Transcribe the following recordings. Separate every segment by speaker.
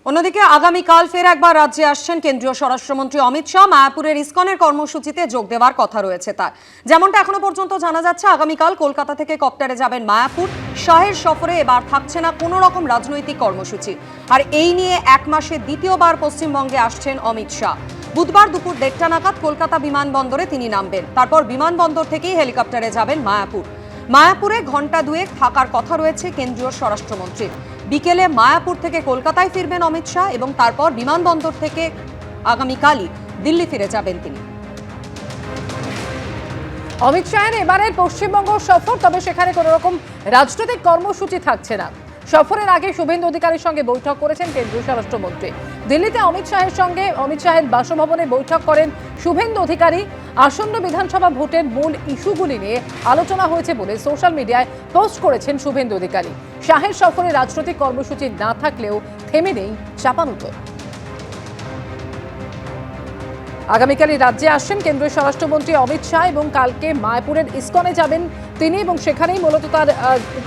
Speaker 1: অন্যদিকে আগামীকাল ফের একবার রাজ্যে আসছেন কেন্দ্রীয় স্বরাষ্ট্রমন্ত্রী অমিত শাহ। মায়াপুরের ইসকনের কর্মসূচিতে যোগ দেওয়ার কথা রয়েছে তার। যেমনটা এখনো পর্যন্ত জানা যাচ্ছে, আগামীকাল কলকাতা থেকে কপ্টারে যাবেন মায়াপুর। শাহের সফরে এবার থাকছে না কোনো রকম রাজনৈতিক কর্মসূচি। আর এই নিয়ে এক মাসে দ্বিতীয়বার পশ্চিমবঙ্গে আসছেন অমিত শাহ। বুধবার দুপুর 1টা নাগাদ কলকাতা বিমানবন্দরে তিনি নামবেন। তারপর বিমানবন্দর থেকেই হেলিকপ্টারে যাবেন মায়াপুর। মায়াপুরে ঘণ্টা দুয়েক থাকার কথা রয়েছে কেন্দ্রীয় স্বরাষ্ট্রমন্ত্রীর। বিকেলে মায়াপুর থেকে কলকাতায় ফিরবেন অমিত শাহ এবং তারপর বিমানবন্দর থেকে আগামীকালই দিল্লি ফিরে যাবেন তিনি।
Speaker 2: অমিত শাহের এবারের পশ্চিমবঙ্গ সফর, তবে সেখানে কোনো রকম রাজনৈতিক কর্মসূচি থাকছে না। সফরের আগে শুভেন্দু অধিকারীর সঙ্গে বৈঠক করেছেন কেন্দ্রীয় স্বরাষ্ট্রমন্ত্রী। দিল্লিতে অমিত শাহের বাসভবনে বৈঠক করেন শুভেন্দু অধিকারী। আসন্ন বিধানসভা ভোটের মূল ইস্যুগুলি নিয়ে আলোচনা হয়েছে বলে সোশ্যাল মিডিয়ায় পোস্ট করেছেন শুভেন্দু অধিকারী। শাহের সফরে রাজনৈতিক কর্মসূচি না থাকলেও থেমে নেই চাপানুতোর। আগামীকালই রাজ্যে আসছেন কেন্দ্রীয় স্বরাষ্ট্রমন্ত্রী অমিত শাহ এবং কালকে মায়াপুরের ইসকনে যাবেন তিনি এবং সেখানেই মূলত তার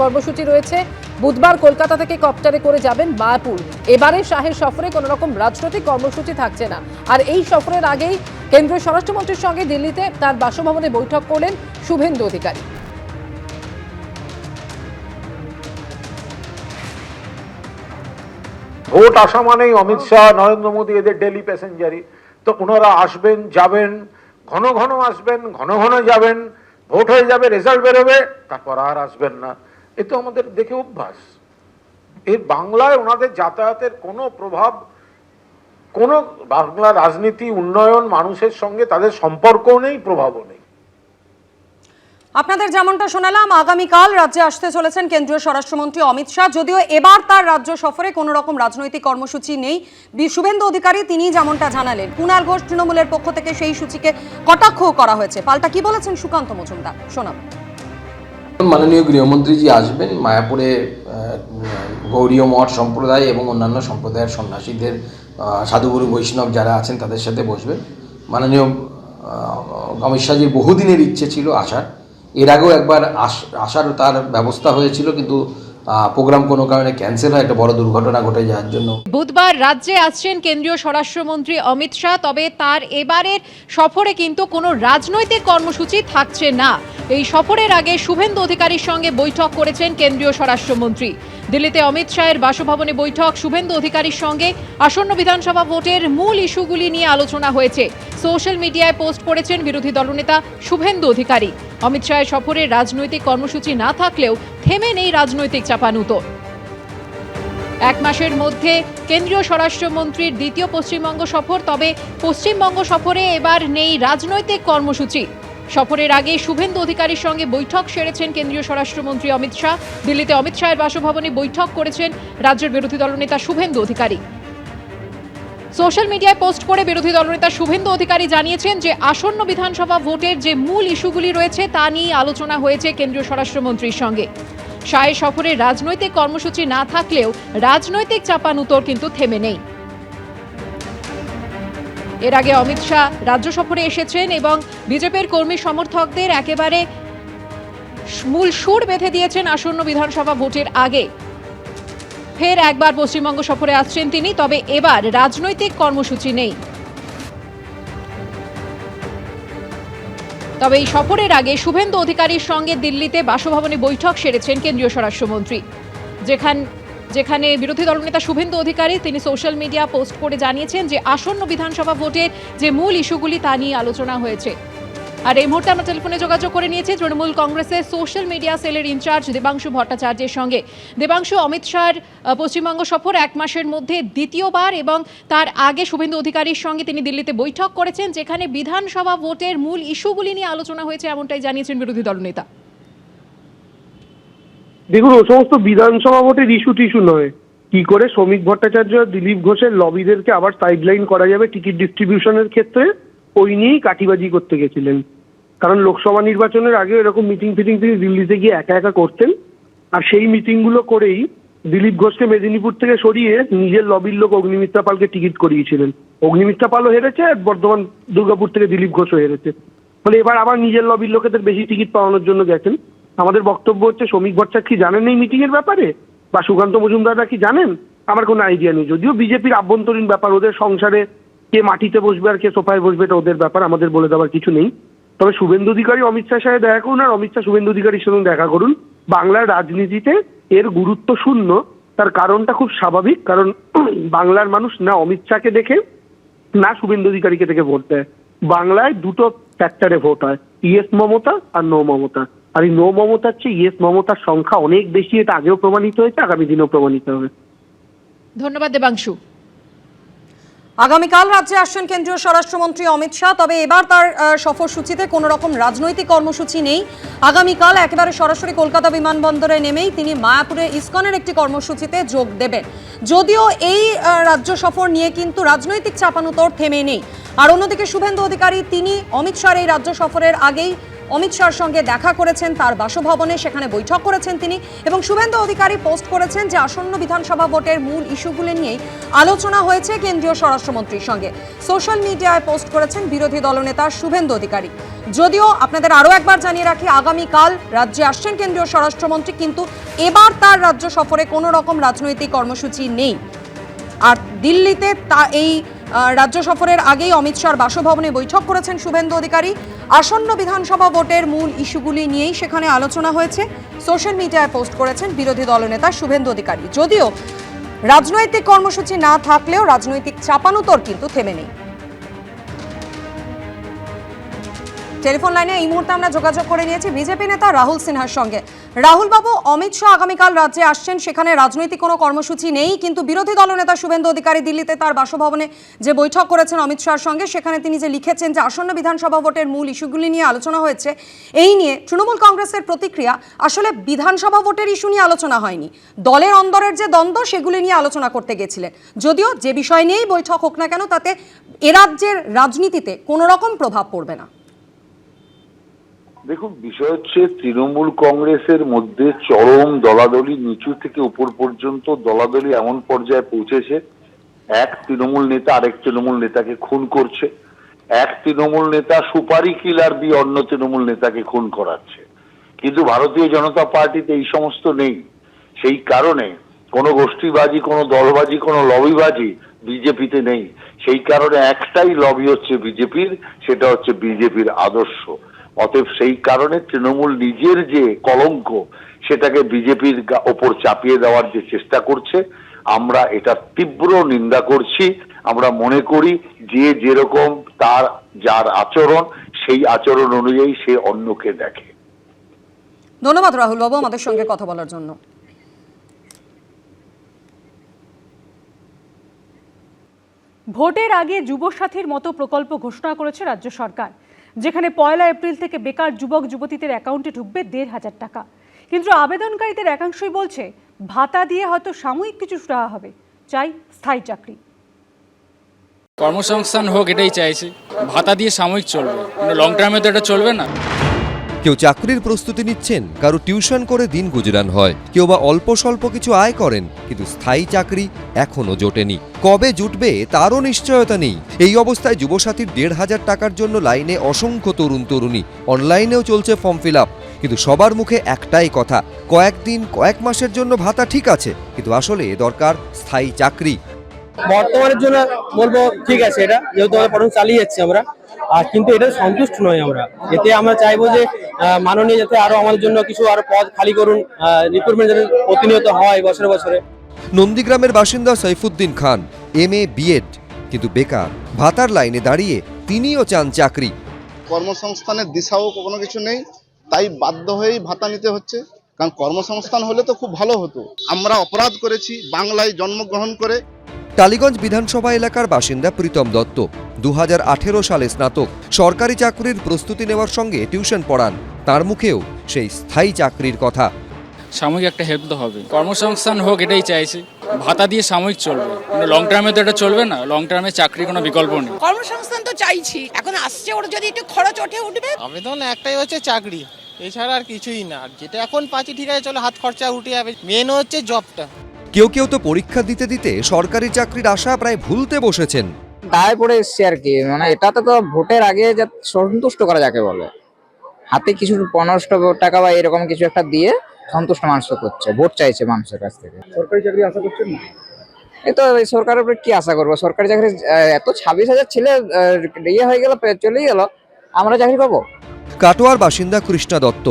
Speaker 2: কর্মসূচি রয়েছে। বুধবার কলকাতা থেকে কপ্টারে করে যাবেন মায়াপুর। এবারে শাহের সফরে কোনো রকম রাজনৈতিক কর্মসূচি থাকছে না। আর এই সফরের আগেই কেন্দ্রীয় স্বরাষ্ট্রমন্ত্রীর সঙ্গে দিল্লিতে তার বাসভবনে বৈঠক করলেন শুভেন্দু অধিকারী।
Speaker 3: ভোট আসা মানেই অমিত শাহ, নরেন্দ্র মোদী এদের ডেলি প্যাসেঞ্জারই। তো ওনারা আসবেন, যাবেন, ঘন ঘন আসবেন, ঘন ঘন যাবেন। ভোট হয়ে যাবে, রেজাল্ট বেরোবে, তারপর আর আসবেন না। এ তো আমাদের দেখে অভ্যাস। এই বাংলায় ওনাদের যাতায়াতের কোনো প্রভাব, কোনো বাংলা রাজনীতি, উন্নয়ন, মানুষের সঙ্গে তাদের সম্পর্কও নেই, প্রভাবও নেই।
Speaker 1: আপনাদের যেমনটা শোনালাম, আগামীকাল রাজ্যে আসতে চলেছেন কেন্দ্রীয় স্বরাষ্ট্রমন্ত্রী অমিত শাহ। যদিও এবার তার রাজ্য সফরে কোনো রকম রাজনৈতিক কর্মসূচি নেই। শুভেন্দু অধিকারী তিনি যেমনটা জানালেন, কুণাল ঘোষ তৃণমূলের পক্ষ থেকে সেই সূচিকে কটাক্ষ করা হয়েছে। পাল্টা কি বলেছেন সুকান্ত মজুমদার, শোনাব।
Speaker 4: মাননীয় গৃহমন্ত্রীজি আসবেন মায়াপুরে। গৌড়ীয় মঠ সম্প্রদায় এবং অন্যান্য সম্প্রদায়ের সন্ন্যাসীদের, সাধুগুরু বৈষ্ণব যারা আছেন তাদের সাথে বসবেন। মাননীয় অমিত শাহজির বহুদিনের ইচ্ছে ছিল আসার। এর আগেও একবার আসার তার ব্যবস্থা হয়েছিল, কিন্তু প্রোগ্রাম কোনো কারণে ক্যান্সেল হয়, একটা বড় দুর্ঘটনা ঘটে যাওয়ার জন্য।
Speaker 2: বুধবার রাজ্যে আসছেন কেন্দ্রীয় স্বরাষ্ট্রমন্ত্রী অমিত শাহ, তবে তার এবারের সফরে কিন্তু কোনো রাজনৈতিক কর্মসূচি থাকছে না। এই সফরের আগে শুভেন্দু অধিকারীর সঙ্গে বৈঠক করেছেন কেন্দ্রীয় স্বরাষ্ট্রমন্ত্রী। দিল্লিতে অমিত শাহের বাসভবনে বৈঠক। শুভেন্দু অধিকারীর সঙ্গে আসন্ন বিধানসভা ভোটের মূল ইস্যুগুলি নিয়ে আলোচনা হয়েছে। সোশ্যাল মিডিয়ায় পোস্ট করেছেন বিরোধী দলনেতা শুভেন্দু অধিকারী। অমিত শাহের সফরে রাজনৈতিক কর্মসূচি না থাকলেও থেমে নেই রাজনৈতিক চাপানুতোর। এক মাসের মধ্যে কেন্দ্রীয় স্বরাষ্ট্রমন্ত্রীর দ্বিতীয় পশ্চিমবঙ্গ সফর, তবে পশ্চিমবঙ্গ সফরে এবার নেই রাজনৈতিক কর্মসূচি। সফরের আগে শুভেন্দু অধিকারীর সঙ্গে বৈঠক সেরেছেন কেন্দ্রীয় স্বরাষ্ট্রমন্ত্রী অমিত শাহ। দিল্লিতে অমিত শাহের বাসভবনে বৈঠক করেছেন রাজ্যের বিরোধী দলনেতা শুভেন্দু অধিকারী। সোশ্যাল মিডিয়ায় পোস্ট করে বিরোধী দলনেতা শুভেন্দু অধিকারী জানিয়েছেন যে আসন্ন বিধানসভা ভোটের যে মূল ইস্যুগুলি রয়েছে তা নিয়ে আলোচনা হয়েছে কেন্দ্রীয় স্বরাষ্ট্রমন্ত্রীর সঙ্গে। শাহের সফরে রাজনৈতিক কর্মসূচি না থাকলেও রাজনৈতিক চাপানুতোর কিন্তু থেমে নেই। এর আগে অমিত শাহ রাজ্য সফরে এসেছেন এবং বিজেপির কর্মী সমর্থকদের একেবারে মূল সুর বেঁধে দিয়েছেন আসন্ন বিধানসভা ভোটের আগে। ফের একবার পশ্চিমবঙ্গ সফরে আসছেন তিনি, তবে এবার রাজনৈতিক কর্মসূচি নেই। তবে এই সফরের আগে শুভেন্দু অধিকারীর সঙ্গে দিল্লিতে বাসভবনে বৈঠক সেরেছেন কেন্দ্রীয় স্বরাষ্ট্রমন্ত্রী। যেখানে বিরোধী দলনেতা শুভেন্দু অধিকারী তিনি সোশ্যাল মিডিয়া পোস্ট করে জানিয়েছেন যে আসন্ন বিধানসভা ভোটের যে মূল ইস্যুগুলি তা নিয়ে আলোচনা হয়েছে। আর এই মুহূর্তে আমরা টেলিফোনে যোগাযোগ করে নিয়েছি তৃণমূল কংগ্রেসের সোশ্যাল মিডিয়া সেলের ইনচার্জ দেবাংশু ভট্টাচার্যের সঙ্গে। দেবাংশু, অমিত শাহর পশ্চিমবঙ্গ সফর এক মাসের মধ্যে দ্বিতীয়বার এবং তার আগে শুভেন্দু অধিকারীর সঙ্গে তিনি দিল্লিতে বৈঠক করেছেন, যেখানে বিধানসভা ভোটের মূল ইস্যুগুলি নিয়ে আলোচনা হয়েছে, এমনটাই জানিয়েছেন বিরোধী দলনেতা।
Speaker 5: দেখুন, ও সমস্ত বিধানসভা ভোটের ইস্যু টিস্যু নয়। কি করে শ্রমিক ভট্টাচার্য আর দিলীপ ঘোষের লবিদেরকে আবার সাইডলাইন করা যাবে টিকিট ডিস্ট্রিবিউশনের ক্ষেত্রে, ওই নিয়েই কাঠিবাজি করতে গেছিলেন। কারণ লোকসভা নির্বাচনের আগে এরকম মিটিং ফিটিং তিনি দিল্লিতে গিয়ে একা একা করতেন। আর সেই মিটিংগুলো করেই দিলীপ ঘোষকে মেদিনীপুর থেকে সরিয়ে নিজের লবির লোক অগ্নিমিত্রা পালকে টিকিট করিয়েছিলেন। অগ্নিমিত্রা পালও হেরেছে, আর বর্ধমান দুর্গাপুর থেকে দিলীপ ঘোষও হেরেছে। ফলে এবার আবার নিজের লবির লোকেদের বেশি টিকিট পাওয়ানোর জন্য গেছেন। আমাদের বক্তব্য হচ্ছে, শ্রমিক ভট্টাচার্য কি জানেন এই মিটিং এর ব্যাপারে, বা সুকান্ত মজুমদাররা কি জানেন আমার কোনো আইডিয়া নেই। যদিও বিজেপির আভ্যন্তরীণ ব্যাপার, ওদের সংসারে কে মাটিতে বসবে আর কে সোফায় বসবে এটা ওদের ব্যাপার, আমাদের বলে দেওয়ার কিছু নেই। তবে শুভেন্দু অধিকারী অমিত শাহের সাথে দেখা করুন, আর অমিত শাহ শুভেন্দু অধিকারীর সঙ্গে দেখা করুন। বাংলার রাজনীতিতে এর গুরুত্ব শূন্য, তার কারণটা খুব স্বাভাবিক। কারণ বাংলার মানুষ না অমিত শাহকে দেখে না শুভেন্দু অধিকারীকে দেখে ভোট দেয়। বাংলায় দুটো ফ্যাক্টরে ভোট হয়, ইয়েস মমতা আর নো মমতা। আর এই নো মমতার চেয়ে ইয়েস মমতার সংখ্যা অনেক বেশি, এটা আগেও প্রমাণিত হয়েছে, আগামী দিনেও প্রমাণিত হবে।
Speaker 2: ধন্যবাদ দেবাংশু।
Speaker 1: আগামীকাল রাজ্যে আসছেন কেন্দ্রীয় স্বরাষ্ট্রমন্ত্রী অমিত শাহ, তবে এবার তার সফরসূচিতে কোনো রকম রাজনৈতিক কর্মসূচি নেই। আগামীকাল একেবারে সরাসরি কলকাতা বিমানবন্দরে নেমেই তিনি মায়াপুরে ইসকনের একটি কর্মসূচিতে যোগ দেবেন। যদিও এই রাজ্য সফর নিয়ে কিন্তু রাজনৈতিক চাপানুতর থেমে নেই। আর অন্যদিকে শুভেন্দু অধিকারী তিনি অমিত শাহর এই রাজ্য সফরের আগেই অমিত শাহর সঙ্গে দেখা করেছেন তার বাসভবনে, সেখানে বৈঠক করেছেন তিনি। এবং শুভেন্দু অধিকারী পোস্ট করেছেন যে আসন্ন বিধানসভা ভোটের মূল ইস্যুগুলি নিয়েই আলোচনা হয়েছে কেন্দ্রীয় স্বরাষ্ট্রমন্ত্রীর সঙ্গে। সোশ্যাল মিডিয়ায় পোস্ট করেছেন বিরোধী দলনেতা শুভেন্দু অধিকারী। যদিও আপনাদের আরও একবার জানিয়ে রাখি, আগামীকাল রাজ্যে আসছেন কেন্দ্রীয় স্বরাষ্ট্রমন্ত্রী, কিন্তু এবার তার রাজ্য সফরে কোনো রকম রাজনৈতিক কর্মসূচি নেই। আর দিল্লিতে এই রাজ্য সফরের আগেই অমিত শাহর বাসভবনে বৈঠক করেছেন শুভেন্দু অধিকারী। আসন্ন বিধানসভা ভোটের মূল ইস্যুগুলি নিয়েই সেখানে আলোচনা হয়েছে। সোশ্যাল মিডিয়ায় পোস্ট করেছেন বিরোধী দলনেতা শুভেন্দু অধিকারী। যদিও রাজনৈতিক কর্মসূচি না থাকলেও রাজনৈতিক চাপানুতর কিন্তু থেমে নেই। টেলিফোন লাইনে এই মুহূর্তে আমরা যোগাযোগ করে নিয়েছি বিজেপি নেতা রাহুল সিনহার সঙ্গে। রাহুল বাবু, অমিত শাহ আগামীকাল রাজ্যে আসছেন, সেখানে রাজনৈতিক কোনো কর্মসূচি নেই, কিন্তু বিরোধী দলনেতা শুভেন্দু অধিকারী দিল্লিতে তার বাসভবনে যে বৈঠক করেছেন অমিত শাহর সঙ্গে, সেখানে তিনি যে লিখেছেন যে আসন্ন বিধানসভা ভোটের মূল ইস্যুগুলি নিয়ে আলোচনা হয়েছে। এই নিয়ে তৃণমূল কংগ্রেসের প্রতিক্রিয়া, আসলে বিধানসভা ভোটের ইস্যু নিয়ে আলোচনা হয়নি, দলের অন্দরের যে দ্বন্দ্ব সেগুলি নিয়ে আলোচনা করতে গেছিলেন। যদিও যে বিষয় নিয়েই বৈঠক হোক না কেন তাতে এ রাজ্যের রাজনীতিতে কোনো রকম প্রভাব পড়বে না।
Speaker 6: দেখুন, বিষয় হচ্ছে তৃণমূল কংগ্রেসের মধ্যে চরম দলাদলি, নিচু থেকে উপর পর্যন্ত দলাদলি এমন পর্যায়ে পৌঁছেছে, এক তৃণমূল নেতা আরেক তৃণমূল নেতাকে খুন করছে, এক তৃণমূল নেতা সুপারি কিলার দিয়ে অন্য তৃণমূল নেতাকে খুন করাচ্ছে। কিন্তু ভারতীয় জনতা পার্টিতে এই সমস্ত নেই। সেই কারণে কোনো গোষ্ঠীবাজি, কোনো দলবাজি, কোনো লবিবাজি বিজেপিতে নেই। সেই কারণে একটাই লবি হচ্ছে বিজেপির, সেটা হচ্ছে বিজেপির আদর্শ। অতএব সেই কারণে তৃণমূল নিজের যে কলঙ্ক সেটাকে বিজেপির ওপর চাপিয়ে দেওয়ার যে চেষ্টা করছে, আমরা এটা তীব্র নিন্দা করছি। আমরা মনে করি যে যেরকম তার যার আচরণ, সেই আচরণ অনুযায়ী সে অন্যকে দেখে।
Speaker 1: ধন্যবাদ রাহুল বাবু আমাদের সঙ্গে কথা বলার জন্য।
Speaker 7: ভোটের আগে যুবসাথীর মতো প্রকল্প ঘোষণা করেছে রাজ্য সরকার, যেখানে 1 এপ্রিল থেকে বেকার যুবক যুবতীদের অ্যাকাউন্টে ঢুকবে 1,500 টাকা। কিন্তু আবেদনকারীদের একাংশই বলছে ভাতা দিয়ে হয়তো সাময়িক কিছু দেওয়া হবে, চাই স্থায়ী চাকরি।
Speaker 8: কর্মসংস্থান হোক এটাই চাইছি, ভাতা দিয়ে সাময়িক চলবে, লং টার্মে তো এটা চলবে না।
Speaker 9: কেউ চাকরির প্রস্তুতি নিচ্ছেন, কারো টিউশন করে দিন গুজরান হয়, কেউ বা অল্প স্বল্প কিছু আয় করেন, কিন্তু স্থায়ী চাকরি এখনো জোটেনি। কবে জুটবে তারও নিশ্চয়তা নেই। এই অবস্থায় যুবসাথীর 1,500 টাকার জন্য লাইনে অসংখ্য তরুণ তরুণী, অনলাইনেও চলছে ফর্ম ফিল আপ। কিন্তু সবার মুখে একটাই কথা, কয়েকদিন কয়েক মাসের জন্য ভাতা ঠিক আছে, কিন্তু আসলে দরকার স্থায়ী চাকরি।
Speaker 10: বর্তমানের জন্য বলবো ঠিক আছে, এটা যেহেতু আমরা পড়াশোনা চালিয়ে যাচ্ছি আমরা, আর কিন্তু এটা সন্তুষ্ট নয় আমরা। এতে আমরা চাইবো যে মাননীয় যাতে আরো আমাদের জন্য কিছু আরো পদ খালি করুন, রিক্রুটমেন্ট যাতে প্রতিনিয়ত হয় বছরে বছরে।
Speaker 9: নন্দীগ্রামের বাসিন্দা সাইফুদ্দিন খান MA BEd, কিন্তু বেকার। ভাতার লাইনে দাঁড়িয়ে তিনিও চান চাকরি।
Speaker 11: কর্মসংস্থানের দিশাও কোনো কিছু নেই, তাই বাধ্য হয়েই ভাতা নিতে হচ্ছে। কারণ কর্মসংস্থান হলে তো খুব ভালো হতো। আমরা অপরাধ করেছি বাংলায় জন্মগ্রহণ করে।
Speaker 9: টালিগঞ্জ বিধানসভা এলাকার বাসিন্দা প্রীতম দত্ত 2018 সালে স্নাতক, সরকারি চাকরির প্রস্তুতি নেওয়ার সঙ্গে টিউশন পড়ান। তার মুখেও সেই স্থায়ী চাকরির কথা।
Speaker 8: সাময়িক একটা হেল্প তো হবে, কর্মসংস্থান হোক এটাই চাইছি, ভাতা দিয়ে সাময়িক চলবে, লং টার্মে তো এটা চলবে না। লং টার্মে চাকরির কোনো বিকল্প নেই।
Speaker 12: কর্মসংস্থান তো চাইছি, এখন আসছে ওর যদি একটু খরচ ওঠে উঠবে।
Speaker 13: আবেদন একটাই হচ্ছে চাকরি, এছাড়া আর কিছুই না। যেটা এখন পাচ্ছি ঠিক আছে, চলো হাত খরচা উঠে যাবে, মেন হচ্ছে জবটা।
Speaker 9: কেউ কেউ তো পরীক্ষা দিতে দিতে সরকারি চাকরির আশা প্রায় ভুলতে বসেছেন।
Speaker 14: দায় পড়ে এসছে আর কি, মানে এটাতে তো ভোটের আগে যা সন্তুষ্ট করা যাকে বলে, হাতে কিছু 1500 টাকা বা এরকম কিছু একটা দিয়ে সন্তুষ্ট মানুষ করছে, ভোট চাইছে মানুষের কাছ থেকে।
Speaker 5: সরকারি চাকরি আশা করছেন না?
Speaker 14: এই তো এই সরকারের উপরে কি আশা করবো? সরকারি চাকরি এত 26,000 ছেলে ইয়ে হয়ে গেল, চলেই গেল, আমরা চাকরি পাবো?
Speaker 9: কাটোয়ার বাসিন্দা কৃষ্ণা দত্ত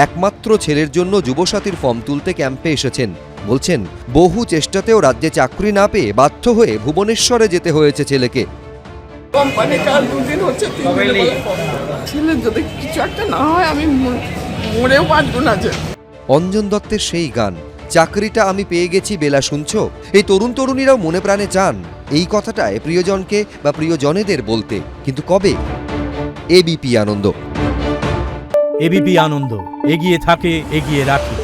Speaker 9: একমাত্র ছেলের জন্য যুবসাথীর ফর্ম তুলতে ক্যাম্পে এসেছেন। বলছেন বহু চেষ্টাতেও রাজ্যে চাকরি না পেয়ে বাধ্য হয়ে ভুবনেশ্বরে যেতে হয়েছে ছেলেকে।
Speaker 12: কোম্পানি কাল 2 দিন হচ্ছে, 3 দিন ছেলের যদি কিছু একটা না হয় আমি মরেও বাঁচবো না। যে
Speaker 9: অঞ্জন দত্তের সেই গান, চাকরিটা আমি পেয়ে গেছি বেলা শুনছো, এই তরুণ তরুণীরাও মনে প্রাণে চান এই কথাটায় প্রিয়জনকে বা প্রিয়জনেদের বলতে, কিন্তু কবে? এবিপি আনন্দ।
Speaker 15: এবিপি আনন্দ, এগিয়ে থাকে, এগিয়ে রাখে।